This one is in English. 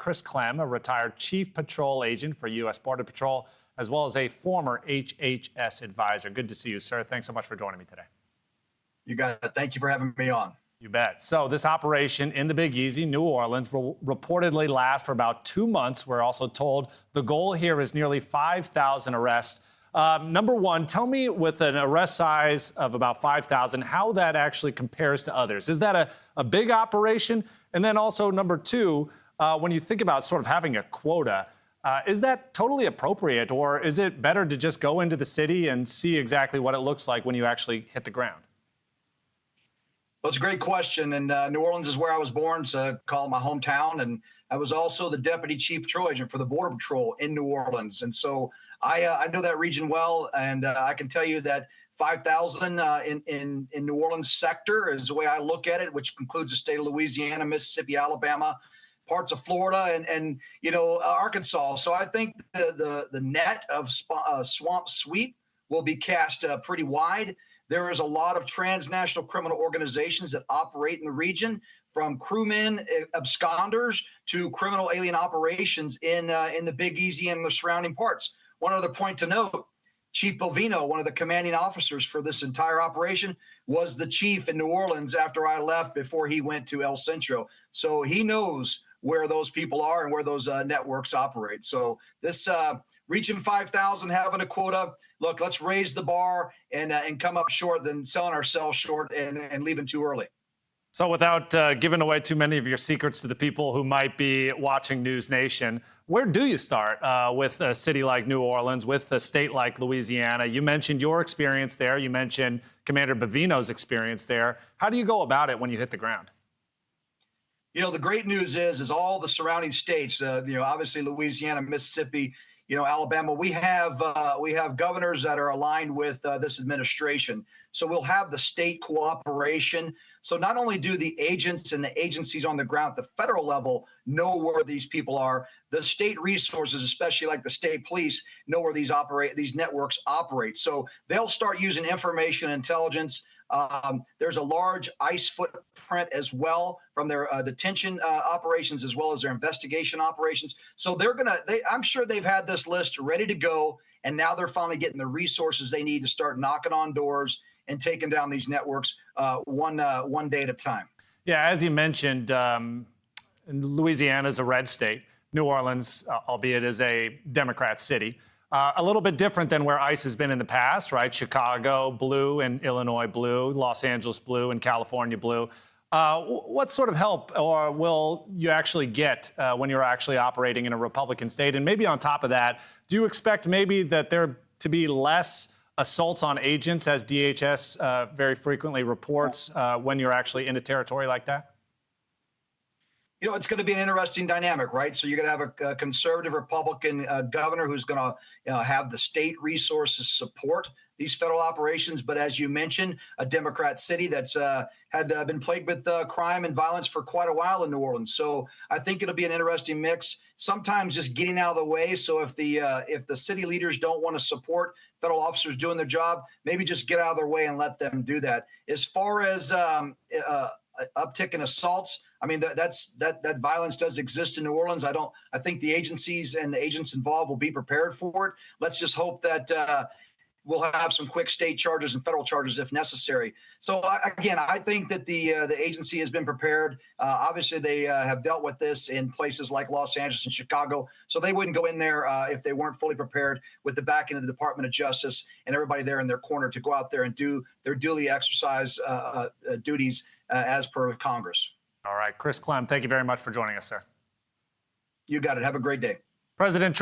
Chris Clem, a retired Chief Patrol Agent for U.S. Border Patrol, as well as a former HHS advisor. Good to see you, sir. Thanks so much for joining me today. You got it. Thank you for having me on. You bet. So this operation in the Big Easy, New Orleans, will reportedly last for about 2 months. We're also told the goal here is nearly 5,000 arrests. Number one, tell me, with an arrest size of about 5,000, how that actually compares to others. Is that a big operation? And then also, number two, when you think about sort of having a quota, is that totally appropriate, or is it better to just go into the city and see exactly what it looks like when you actually hit the ground? Well, it's a great question. And New Orleans is where I was born, so I call it my hometown. And I was also the deputy chief patrol agent for the Border Patrol in New Orleans. And so I know that region well. And I can tell you that 5,000 in New Orleans sector is the way I look at it, which includes the state of Louisiana, Mississippi, Alabama, parts of Florida, and Arkansas. So I think the net of swamp sweep will be cast pretty wide. There is a lot of transnational criminal organizations that operate in the region, from crewmen, absconders, to criminal alien operations in the Big Easy and the surrounding parts. One other point to note, Chief Bovino, one of the commanding officers for this entire operation, was the chief in New Orleans after I left, before he went to El Centro. So he knows where those people are and where those networks operate. So this reaching 5,000, having a quota, look, let's raise the bar and come up short than selling ourselves short and leaving too early. So without giving away too many of your secrets to the people who might be watching News Nation, where do you start with a city like New Orleans, with a state like Louisiana? You mentioned your experience there. You mentioned Commander Bovino's experience there. How do you go about it when you hit the ground? The great news is all the surrounding states, obviously Louisiana, Mississippi, Alabama, we have governors that are aligned with this administration. So we'll have the state cooperation. So not only do the agents and the agencies on the ground at the federal level know where these people are, the state resources, especially like the state police, know where these networks operate. So they'll start using information intelligence. There's a large ICE footprint as well from their detention operations, as well as their investigation operations. So I'm sure they've had this list ready to go, and now they're finally getting the resources they need to start knocking on doors and taking down these networks one day at a time. Yeah, as you mentioned, Louisiana is a red state. New Orleans, albeit, is a Democrat city. A little bit different than where ICE has been in the past, right? Chicago blue and Illinois blue, Los Angeles blue and California blue. What sort of help or will you actually get when you're actually operating in a Republican state? And maybe on top of that, do you expect maybe that there to be less assaults on agents, as DHS very frequently reports, when you're actually in a territory like that? It's going to be an interesting dynamic, right? So you're going to have a conservative Republican governor who's going to have the state resources support these federal operations. But as you mentioned, a Democrat city that's had been plagued with crime and violence for quite a while in New Orleans. So I think it'll be an interesting mix. Sometimes just getting out of the way. So if the city leaders don't want to support federal officers doing their job, maybe just get out of their way and let them do that. As far as uptick in assaults, I mean, that violence does exist in New Orleans. I think the agencies and the agents involved will be prepared for it. Let's just hope that we'll have some quick state charges and federal charges if necessary. So again, I think that the agency has been prepared. Obviously, they have dealt with this in places like Los Angeles and Chicago, so they wouldn't go in there if they weren't fully prepared, with the back end of the Department of Justice and everybody there in their corner to go out there and do their duly exercise duties as per Congress. All right, Chris Clem, thank you very much for joining us, sir. You got it. Have a great day. President Trump